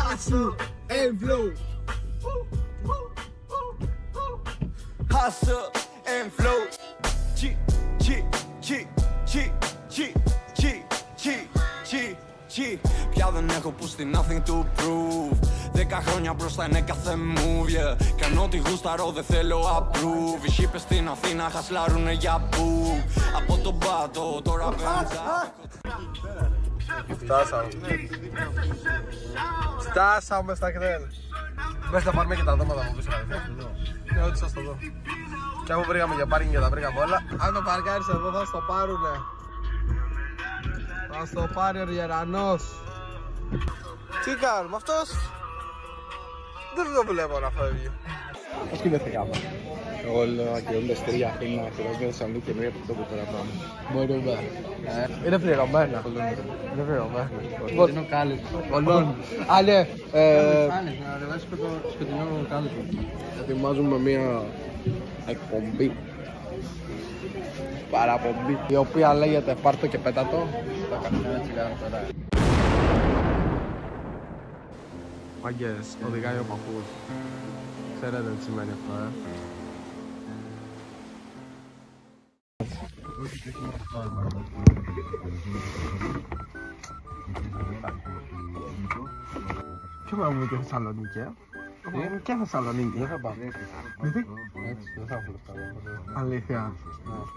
Hustle and flow. Hustle and flow. Chi, chi, chi, chi, chi, chi, chi, chi, chi. Πια δεν έχω που στην nothing to prove. 10 χρόνια μπροστά είναι κάθε move, yeah. Κάνω ό,τι γούσταρω, δεν θέλω approve. Οι σίπες στην Αθήνα χασλάρουνε για που. Από τον πάτο τώρα πέντσα. Φτάσαμε στα κτέλ. Μέσα να πάρουμε και τα δώματα από πίσω. Ναι, ό,τι σας το δω. Και αφού βρήκαμε για πάρκινγκ και τα βρήκαμε όλα, αν το παρκάρεις εδώ θα στο πάρουνε. Θα στο πάρει ο Γερανός. Τι κάνουμε, αυτός δεν το βλέπω να φεύγει. Πώς κοιμηθήκαμε? Εγώ λέω ακυρώνοντας 3 Αθήνα, ακυρώνοντας Θεσσαλονίκη και μία από αυτό που τώρα πάμε. Μπορούμε. Είναι πληρωμένα. Είναι πληρωμένα. Σκοτεινό κάλεσμα. Πολλών. Α, ναι. Να ανεβάσεις το σκοτεινό κάλεσμα. Ετοιμάζουμε μία εκπομπή. Παραπομπή. Η οποία λέγεται πάρτο και πέτατο. Θα κάνουμε ένα τσιγάρο τώρα. Μαγκές, οδηγάει ο παππούς. Ξέρετε τι σημαίνει αυτό, Ποιο πάμε και Θεσσαλονίκη, Και Θεσσαλονίκη. Δεν θα πάμε. Γιατί? Έτσι, δεν θα έχω λεφτά. Αλήθεια.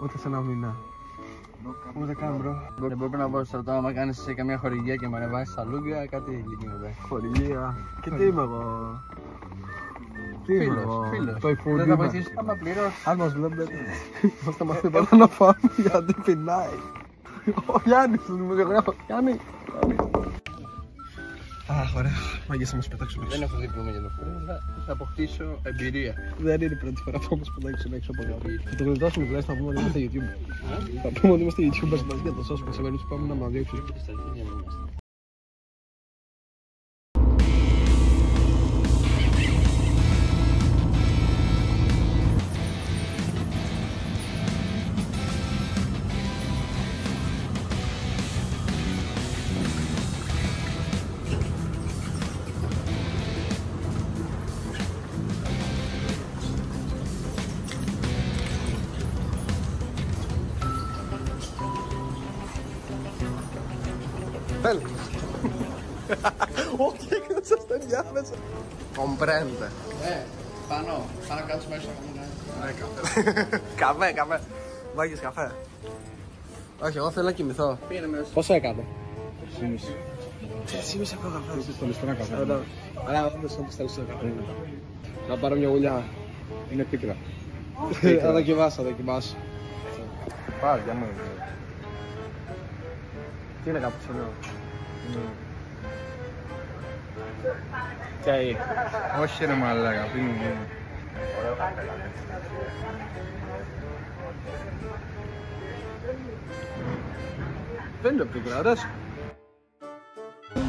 Ούτε σε ένα μήνα. Ούτε καν, μπρο. Δεν πρέπει να πω στο στρατό, άμα κάνεις σε καμία χορηγία και με ανεβάσεις στα λούγκια, κάτι γίνεται. Χορηγία. Και τι είμαι εγώ? Τι είμαι εγώ? Φίλος. Το υφούντι Δεν θα είμαι. βοηθήσεις, άμα πληρώσεις. Αν μας βλέπετε, θα μας θυμάται να φάμε γιατί πεινάει. Ο Γιάννης, τον δημοσιογράφο. Γιάννη. Αχ, ωραία. Μάγκες θα μας πετάξουν έξω. Δεν έχω δει πλούμα για λεωφορείο, θα αποκτήσω εμπειρία. Δεν είναι η πρώτη φορά που μας πετάξουν έξω από εδώ. Θα το γλιτώσουμε τουλάχιστον, θα πούμε ότι είμαστε YouTube. Θα πούμε ότι είμαστε YouTubers μαζί για το σώσουμε σε περίπτωση που πάμε να μας διώξουν. Θέλει. Όχι, έκανα σας τα διάθεσα. Comprende. Πάνω να κάτσουμε έξω. Ναι, καφέ. Καφέ. Βάγεις καφέ. Όχι, εγώ θέλω να κοιμηθώ. Πήγαινε μέσα. Πόσο έκανε? 3,5. Εσύ είσαι από καφέ. Είσαι στο ληστρό καφέ. Αλλά όντως όντως θέλεις καφέ. Να πάρω μια γουλιά. Είναι πίκρα. Θα δοκιμάσω, θα δοκιμάσω. Πάρε, για μου. Τι είναι καπουτσινό? Τσάι. Όχι ρε μαλάκα, πίνει μου. Δεν είναι πίκρα, αρέσει.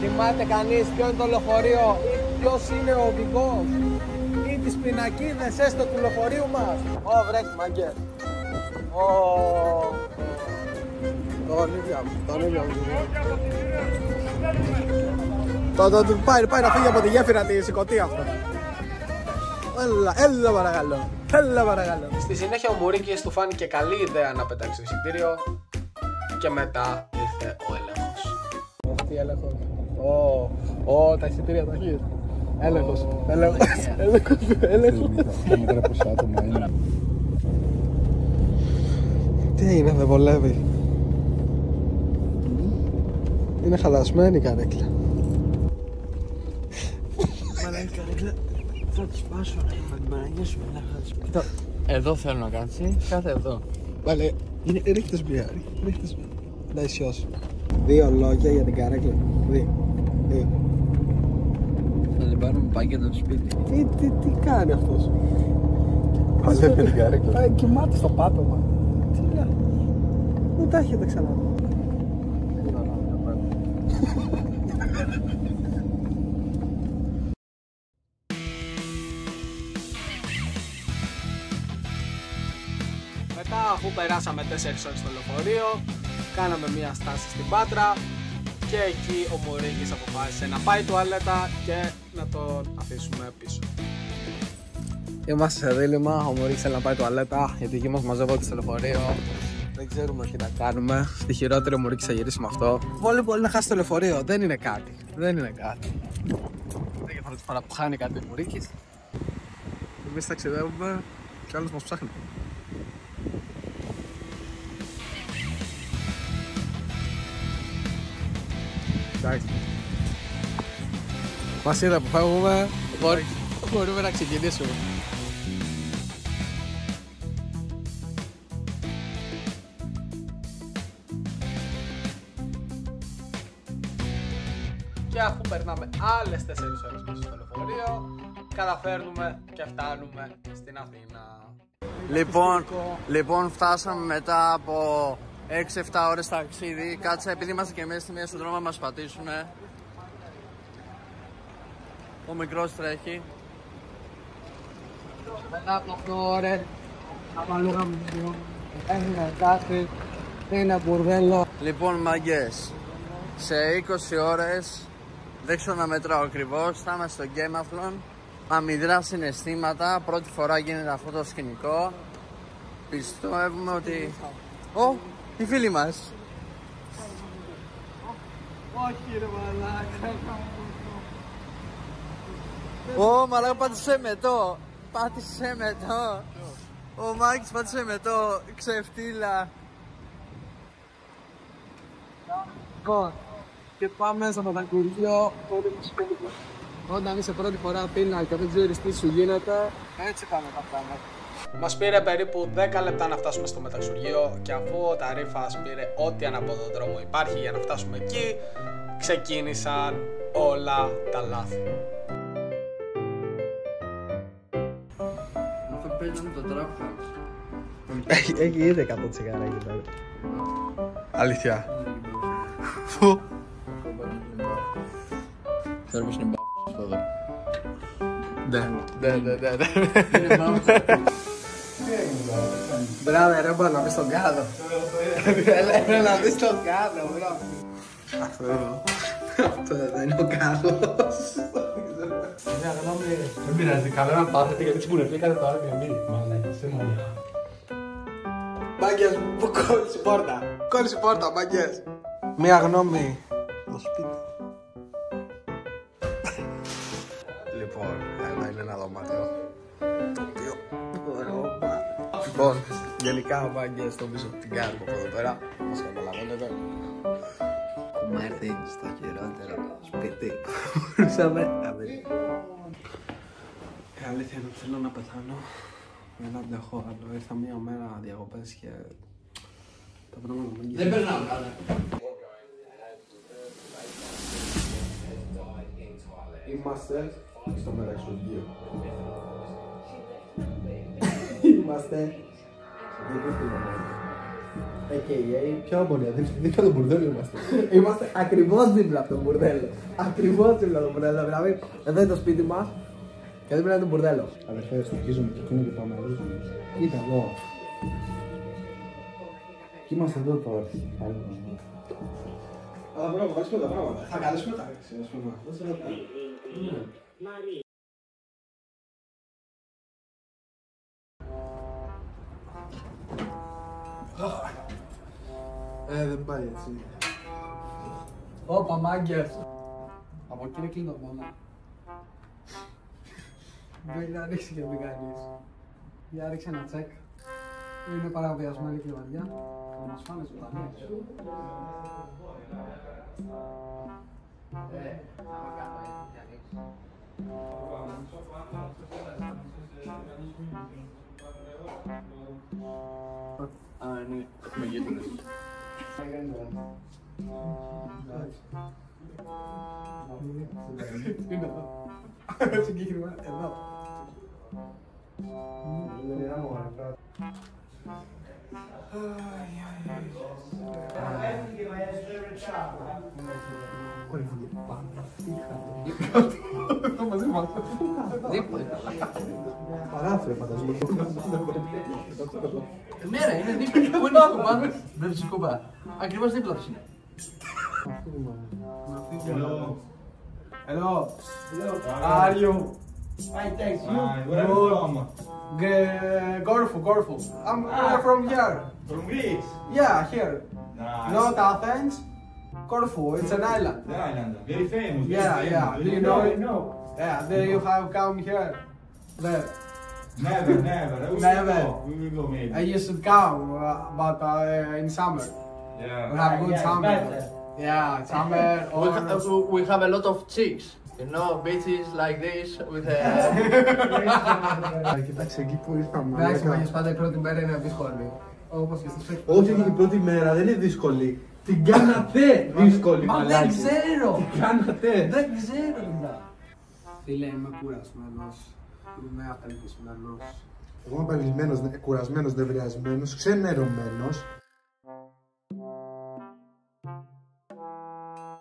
Θυμάται κανείς ποιο είναι το λεωφορείο ή ποιος είναι ο οδηγός ή τις πινακίδες έστω του λεωφορείου μας? Βρέχει μαγκέ. Το ανήβια μου. Πάει να φύγει από τη γέφυρα τη Σικωτή αυτό. Έλα παρακαλώ. Στη συνέχεια ο Μουρίκης του φάνηκε καλή ιδέα να πετάξει το εισιτήριο και μετά ήρθε ο έλεγχος. Τι έλεγχος? Τα εισιτήρια τα έχεις? Έλεγχος. Μέτρα πως άτομα είναι. Τι έγινε, δεν βολεύει? Είναι χαλασμένη η καρέκλα. Μαλά η καρέκλα θα τη σπάσω, θα την παραγγέσουμε. Κοίτα, Εδώ θέλω να κάτσει, κάθε εδώ. βάλε, ρίχτες μια. Να ισιώσω. 2 λόγια για την καρέκλα. 2. Θα την πάρουμε πάκετο του σπίτι. Τι κάνει αυτός? Μαζεύει την καρέκλα. Κοιμάται στο πάτωμα. Τι λέει? Μην τα έχετε ξανά. Μετά, αφού περάσαμε 4 ώρες στο λεωφορείο, κάναμε μία στάση στην Πάτρα Και εκεί ο Μωρίκης αποφάσισε να πάει τουαλέτα και να τον αφήσουμε πίσω. Είμαστε σε δίλημμα, ο Μωρίκης θέλει να πάει τουαλέτα γιατί εκεί μας μαζεύονται στο λεωφορείο. Δεν ξέρουμε τι να κάνουμε. Στη χειρότερη ο Μωρίκης θα γυρίσει με αυτό. Πολύ να χάσει το λεωφορείο, δεν είναι κάτι. Δεν είναι για πρώτη φορά που χάνει κάτι ο Μωρίκης. Εμείς ταξιδεύουμε και άλλος μας ψάχνει. Εντάξει. Μας είδα που φεύγουμε, μπορούμε να ξεκινήσουμε. Και αφού περνάμε άλλες 4 ώρες μέσα στο λεωφορείο, καταφέρνουμε και φτάνουμε στην Αθήνα. Λοιπόν, φτάσαμε μετά από 6-7 ώρες ταξίδι. Κάτσε, επειδή είμαστε και μέσα στη μία στον δρόμο να μας πατήσουνε. Ο μικρός τρέχει. Μετά από 8 ώρες, απαλούγαμε έγινε κάτι, είναι μπουρδέλο. Λοιπόν, μαγκές, σε 20 ώρες, δεν ξέρω να μετράω ακριβώς, θα είμαστε στο Γκέμαθλον. Αμυδρά συναισθήματα, πρώτη φορά γίνεται αυτό το σκηνικό. Πιστεύουμε ότι... οι φίλοι μας. Όχι ρε μαλάκα. Μαλάκα πάτησε μετό. Πάτησε μετό. Ο Μάκης πάτησε μετό. Ξεφτύλα. Και πάμε στο μετακουργείο. Όταν είσαι πρώτη φορά Αθήνα και δεν ξέρεις τι σου γίνεται, έτσι πάμε τα πράγματα. Μας πήρε περίπου 10 λεπτά να φτάσουμε στο μεταξουργείο και αφού ο Ταρίφας πήρε ό,τι ανάποδο δρόμο υπάρχει για να φτάσουμε εκεί, ξεκίνησαν όλα τα λάθη. Αυτό παίζανε το Trap House. Έχει ήδη 100 τσιγάρα εκεί πέρα. Αλήθεια. Φου. Ξέρω πως είναι μπάφος εδώ. Ναι. Είναι μπάφος. Μπράβο ρε, μπορώ να μπει στον κάδο. Έλα να μπει στον κάδο, μπρο. Αυτό δεν είναι ο κάδος. Δεν πειράζει, καλό να πάθετε γιατί τσιμπουρευτήκατε τώρα και μην. Σε μόνο. Μάγκες, κόλλησε η πόρτα. Κόλλησε η πόρτα, μάγκες. Μία γνώμη. Το σπίτι. Λοιπόν, ένα είναι ένα δωμάτιο. Το οποίο... Λοιπόν, γενικά μάγκες το πίσω από την κάνουμε από εδώ πέρα. Μας καταλαβαίνετε. Έχουμε έρθει στο χειρότερο σπίτι. Μπορούσαμε να βρει. Αλήθεια είναι ότι θέλω να πεθάνω. Δεν αντέχω άλλο. Ήρθα μία μέρα διακοπές και τα πράγματα μου Δεν περνάω καλά. Είμαστε στο μεταξουργείο. Είμαστε AKA, ποια απονία, δίπλα το μπουρδέλο είμαστε. Είμαστε ακριβώς δίπλα από το μπουρδέλο. Ακριβώς δίπλα από το μπουρδέλο. Δηλαδή, εδώ είναι το σπίτι μας και δίπλα είναι το μπουρδέλο. Αδερφέ, στοιχίζουμε το κοινό και πάμε εδώ. Κοίτα εδώ. Και είμαστε εδώ τώρα. Αλλά μπορούμε να αποφασίσουμε τα πράγματα. Θα καλέσουμε τάξη, ας πούμε. Δεν πάει έτσι. Όπα μάγκες. Από εκεί είναι κλειδωμένο. Δεν είναι ανοίξει και μην κανείς. Για ρίξε ένα τσεκ. Είναι παραβιασμένη κλειδαριά. Θα μας φάνε ζωντανή. Ναι, έχουμε γείτονες. Είναι εδώ. Συγκεκριμένα εδώ. Παράθυρο φανταζόμαι. Ναι ρε, είναι δίπλα. Πού είναι η σκούπα? Βλέπεις η σκούπα. Ακριβώς δίπλα τους είναι. Hello. Hello. How are you? Hi, thanks. Where are you from? Corfu. I'm from here. From Greece. Yeah, here. Nice. Not Athens. Corfu, it's an island. The island. Very famous. Yeah. Do you know it? No. Yeah, there you have come here. There. Never. Never. We will go maybe. I used to come, but in summer. Yeah. We have good summer. Yeah, summer. We have a lot of chicks. You know, beaches like this with a... Κοιτάξτε εκεί που ήρθαμε. Εντάξει, μάγες, πάντα η πρώτη μέρα είναι δύσκολη. Όπως και στις Όχι, η πρώτη μέρα δεν είναι δύσκολη. Την κάνατε δύσκολη, Μα δεν ξέρω! Την κάνατε. Δεν ξέρω, δηλαδή. Φίλε, είμαι κουρασμένος. Είμαι απελπισμένος. Εγώ είμαι απελπισμένος, κουρασμένος, νευριασμένος, ξενερωμένος.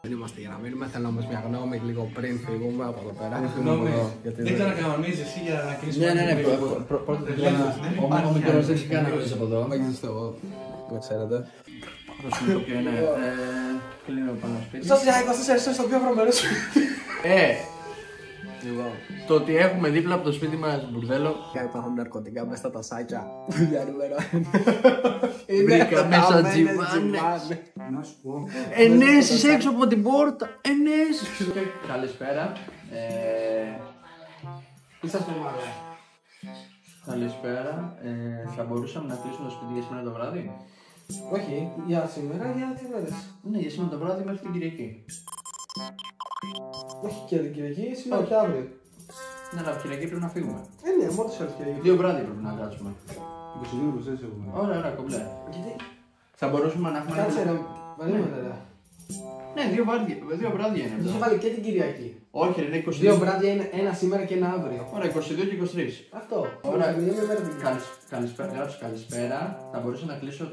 Δεν είμαστε για να μείνουμε, θέλω όμως μια γνώμη λίγο πριν φύγουμε από εδώ πέρα. Δεν ξανακανονίζεις εσύ για να κλείσεις. Ναι, πρώτα ο μικρός δεν έχει καν να κλείσει από εδώ. Μα κλειστώ εγώ, δεν ξέρετε. Το σημείο ποιο είναι, κλείνω πάνω σπίτι. Σας για 24 στο πιο βρωμένο σπίτι. Το ότι έχουμε δίπλα από το σπίτι μας μπουρδέλο. Υπάρχουν ναρκωτικά μέσα στα τασάκια. Για νούμερο 1. Βρήκα μέσα τζιβάνες. Να σου πω. Ενέσεις έξω από την πόρτα. Ενέσεις. Καλησπέρα. Είσαστε μάλλον. Καλησπέρα. Θα μπορούσαμε να κλείσουμε το σπίτι για σήμερα το βράδυ? Όχι, για σήμερα, για τι μέρες. Ναι, για σήμερα το βράδυ μέχρι την Κυριακή. Όχι και την Κυριακή, σήμερα και αύριο. Ναι, αλλά από Κυριακή πρέπει να φύγουμε. Ναι, μόνο σε Κυριακή. 2 βράδυ πρέπει να κάτσουμε. 22 έχουμε. Ωραία, κομπλέ. Γιατί. Θα μπορούσαμε να έχουμε. Κάτσε ρε, βαλίμετε ρε. Ναι, 2 βράδια είναι. Είχε βάλει και την Κυριακή. Όχι, είναι 22. 2 βράδια είναι ένα σήμερα και ένα αύριο. Ωραία, 22 και 23. Αυτό. Ωραία. Καλησπέρα. Γράψω καλησπέρα. Θα μπορούσα να κλείσω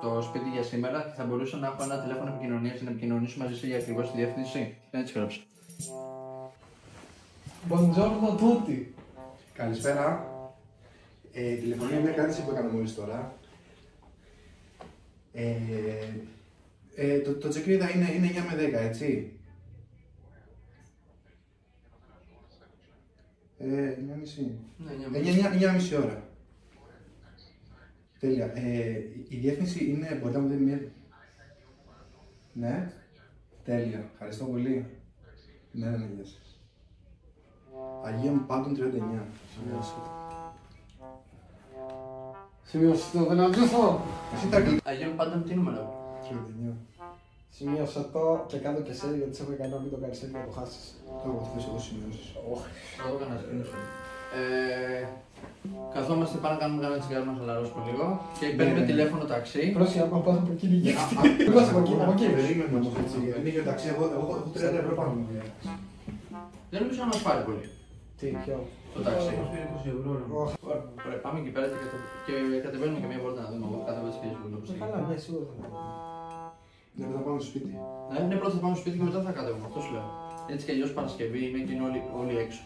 το σπίτι για σήμερα και θα μπορούσα να έχω ένα τηλέφωνο επικοινωνίας για να επικοινωνήσω μαζί σου για ακριβώς τη διεύθυνση. Έτσι γράψω. Buongiorno tutti. Καλησπέρα. Η τηλεφωνία είναι κάτι που έκανα μόλις τώρα. Το check-in είναι 9 με 10, έτσι. 9,5 ώρα. Τέλεια. Η διεύθυνση είναι, μπορείτε να μου δείτε μια... Ναι. Τέλεια. Ευχαριστώ πολύ. Ναι, γεια σας. Αγίων Πάντων 39. Σημείωσε το, δεν αντίθω. Εσύ τα αγγλικά. Αγίων Πάντων τι νούμερο? 39. Σημείωσε το και κάτω και εσύ γιατί σε έχω κάνει να μην το κάνεις έτσι να το χάσεις. Τώρα θα θες εγώ σημειώσεις. Όχι, θα το έκανα screenshot. Καθόμαστε πάνω να κάνουμε κανένα τσιγάρο να χαλαρώσουμε λίγο και παίρνουμε τηλέφωνο ταξί. Πρόσεχε, άμα πας από εκεί λίγη. Πας από εκεί. Περίμενε όμως έτσι. Είναι για ταξί, εγώ έχω 30 ευρώ πάνω. Δεν νομίζω να μας πάρει πολύ Τι, ποιο. το ταξί. 20 ευρώ. Ωραία, πάμε εκεί πέρα και κατεβαίνουμε και μια πόρτα να δούμε. Εγώ κατεβαίνω τις φίλες μου. Καλά, ναι, σίγουρα. Ναι, θα πάμε στο σπίτι. Ναι, πρώτα θα πάμε στο σπίτι και μετά θα κατέβουμε. Αυτό σου λέω. Έτσι κι αλλιώς Παρασκευή είναι και είναι όλοι έξω.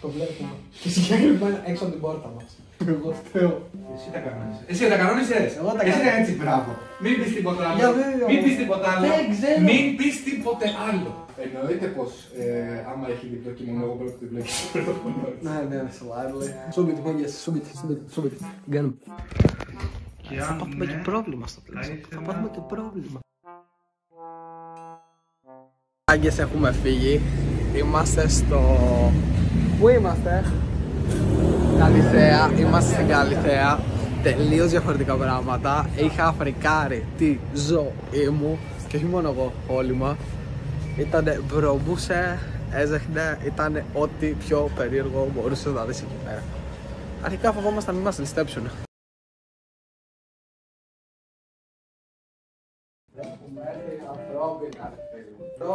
Το βλέπουμε. Και συγκεκριμένα έξω από την πόρτα μας. Εγώ φταίω. Εσύ τα κανόνισες. Εσύ τα κανόνισες. Εγώ τα Εσύ κανόνισα. έτσι, μπράβο. Μην πεις τίποτα Για άλλο. βέβαια. Μην πεις τίποτα άλλο. Δεν ξέρω. Μην πεις τίποτε άλλο. Εννοείται πως άμα έχει διπλό κείμενο, εγώ πρέπει να διπλό κείμενο. Ναι, σοβαρά. Σούμπιτ, μάγκες, σούμπιτ. Γκάνουμε. Θα πάθουμε και πρόβλημα στο πλαίσιο. Θα πάθουμε και πρόβλημα. Άγκες, έχουμε φύγει. Είμαστε στο... Πού είμαστε? Καλυθέα. Είμαστε στην Καλυθέα. Τελείως διαφορετικά πράγματα. Είχα φρικάρει τη ζωή μου. Και όχι μόνο εγώ, όλημα. Ήτανε βρωμούσε, έζεχνε, ήτανε ό,τι πιο περίεργο μπορούσε να δεις εκεί πέρα. Αρχικά φοβόμασταν να μας ληστέψουν.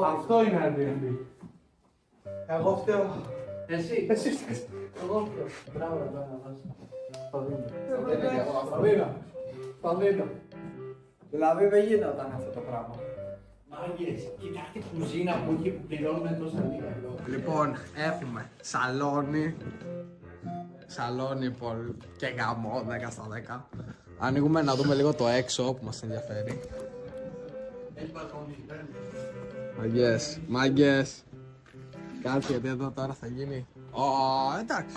Αυτό είναι Airbnb. Εγώ φταίω. Εσύ. Εσύ φταίς. Εγώ φταίω. Μπράβο, θα δίνω. Δηλαδή δεν γινόταν αυτό το πράγμα. Μάγκες, κοιτάξτε την κουζίνα που εκεί που πληρώνουμε τόσα λίγα εδώ. Λοιπόν, έχουμε σαλόνι και γαμό 10 στα 10. Ανοίγουμε να δούμε λίγο το έξω που μας ενδιαφέρει. Έχει μπαλκόνι εκεί πέρα. Μάγκες. Κάτσε γιατί εδώ τώρα θα γίνει. Εντάξει.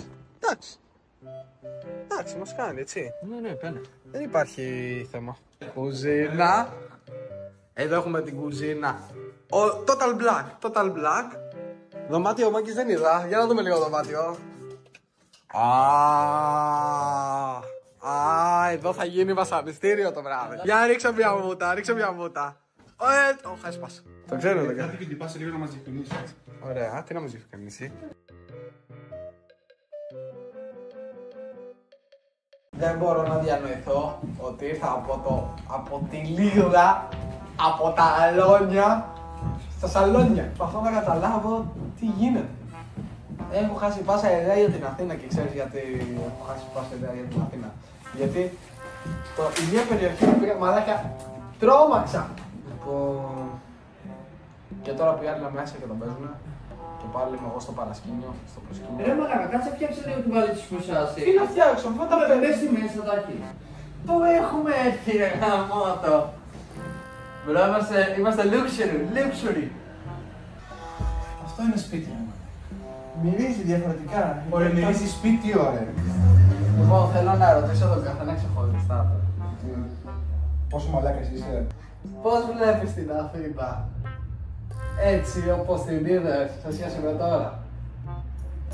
Εντάξει, μας κάνει, έτσι. Ναι, κάνε. Δεν υπάρχει θέμα. Κουζίνα. Εδώ έχουμε την κουζίνα. Total black. Δωμάτιο ο Μάκης δεν είδα. Για να δούμε λίγο δωμάτιο. Εδώ θα γίνει βασανιστήριο το βράδυ. Για ρίξε μια μούτα. Έσπασε. Το ξέρω δεν Κάτι και την πάση λίγο να μας διευκρινίσει. Ωραία, τι να μας διευκρινίσει. Δεν μπορώ να διανοηθώ ότι ήρθα από τη Λίγδα, από τα αλόνια, στα σαλόνια. Προσπαθώ να καταλάβω τι γίνεται. Έχω χάσει πάσα ιδέα για την Αθήνα και ξέρεις γιατί έχω χάσει πάσα ιδέα για την Αθήνα. Γιατί η μία περιοχή που πήγα, μαλάκα, τρόμαξα. Λοιπόν, και τώρα που οι άλλοι μέσα και τον παίζουν. Και πάλι είμαι εγώ στο παρασκήνιο, στο προσκήνιο. Ρε μαλάκα, κάτσε φτιάξε λίγο την παλίτσα που σας. Τι να φτιάξω, αφού τα πες στη μέση θα τα έχεις. Το έχουμε έρθει ρε γαμώτο. Μπρο, είμαστε luxury. Αυτό είναι σπίτι μου. Μυρίζει διαφορετικά. Ωραία, μυρίζει σπίτι, ωραία. Λοιπόν, θέλω να ρωτήσω τον καθένα ξεχωριστά. Πόσο μαλάκας είσαι. Πώς βλέπεις την Αθήνα έτσι όπως την είδες σε σχέση με τώρα?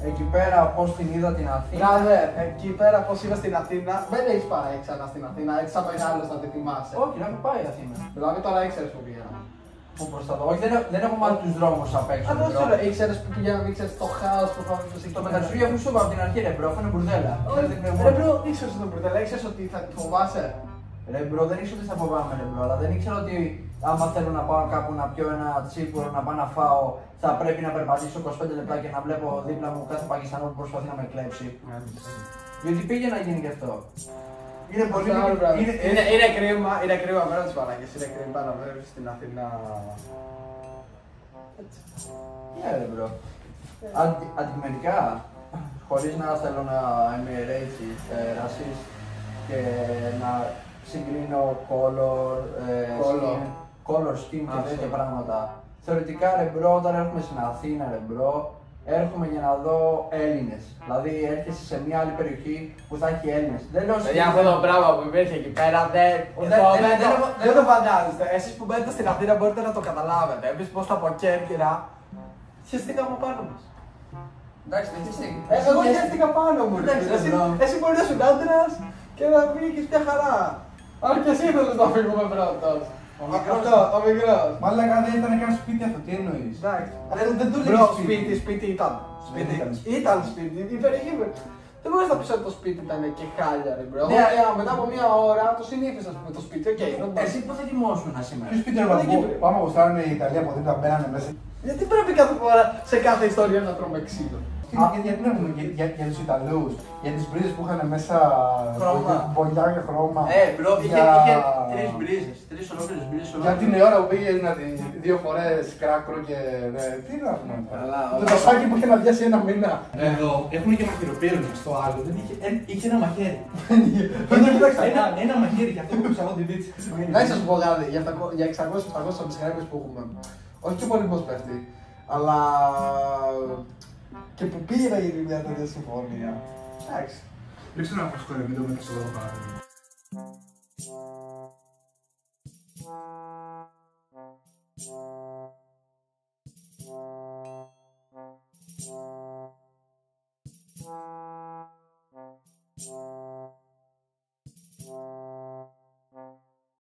Εκεί πέρα πώς την είδα την Αθήνα. Βράδε, εκεί πέρα πώς είδες την Αθήνα, δεν έχεις πάει ξανά στην Αθήνα, έτσι σαν μεγάλος να τη θυμάσαι. Όχι, να έχω πάει η Αθήνα. Δηλαδή τώρα ήξερες που πήγαινα. Πού προς τα δω. Όχι, δεν έχω μάθει τους δρόμους απ' έξω. Αν δεν ξέρω, ήξερες που πήγαιναν, ήξερες το χάος που θα βρεις εκεί. Το μεταξύ αφού σου είπα από την αρχή ρε μπρο, αυτό είναι μπουρδέλα. Ρε μπρο, ήξερες το μπουρδέλα, ήξερες ότι θα φοβάσαι. Ρε μπρο, δεν ήξερα ότι θα φοβάμαι ρε μπρο, αλλά δεν ήξερα ότι άμα θέλω να πάω κάπου να πιω ένα τσίπουρο, να πάω να φάω, θα πρέπει να περπατήσω 25 λεπτά και να βλέπω δίπλα μου κάθε Πακιστανό που προσπαθεί να με κλέψει. Γιατί πήγε να γίνει και αυτό. Είναι πολύ Είναι κρίμα μέρα της παράγκης, είναι κρίμα να βλέπεις στην Αθήνα. Ναι ρε μπρο. Αντικειμενικά, χωρίς να θέλω να είμαι racist και να συγκρίνω color scheme και τέτοια πράγματα. Θεωρητικά ρε μπρο, όταν έρχομαι στην Αθήνα ρε μπρο, έρχομαι για να δω Έλληνες. Δηλαδή έρχεσαι σε μια άλλη περιοχή που θα έχει Έλληνες. Δεν λέω για αυτό το πράγμα που υπήρχε εκεί πέρα δεν το φαντάζεστε. Εσείς που μένετε στην Αθήνα μπορείτε να το καταλάβετε. Εμείς πώς από Κέρκυρα χεστήκαμε πάνω μας. Εντάξει, δεν χεστήκα. Εγώ χεστήκα πάνω μου. Εσύ μπορεί να σου άντρας και να βγήκες μια χαρά. Αν και εσύ θέλεις να φύγουμε πρώτος. Ο μικρός. Μαλάκα δεν ήταν καν σπίτι αυτό, τι εννοείς. Δεν του λέω σπίτι ήταν. Ήταν σπίτι, η περιοχή. Δεν μπορείς να πεις ότι το σπίτι ήταν και χάλια ρε μπρο. Μετά από μια ώρα το συνήθισα το σπίτι, οκ. Εσύ πού θα τιμώσουν σήμερα. Ποιο σπίτι είναι πάμε από στάρουν η Ιταλία από δίπλα μπαίνανε μέσα. Γιατί πρέπει κάθε φορά σε κάθε ιστορία να τρώμε ξύλο. Γιατί να πούμε για τους Ιταλούς, για τις μπρίζες που είχαν μέσα μπογιά και χρώμα. Μπρο, είχε τρεις μπρίζες, τρεις ολόκληρες μπρίζες. Για την ώρα που πήγε να δει 2 φορές κράκρο και τι να πούμε. Το τασάκι που είχε να διάσει 1 μήνα. Εδώ έχουν και μαχαιροπύρονες, στο άλλο δεν είχε ένα μαχαίρι. Ένα μαχαίρι για αυτό που ψαγώ την πίτσα. Να σας πω κάτι, για 600-700 subscribers που έχουμε, όχι και πολύ πώς πέφτει, αλλά και που πήγε να γίνει μια τέτοια συμφωνία. Εντάξει. Ρίξτε ένα φασκόλιο βίντεο μετά στο εδώ παράδειγμα. Yeah.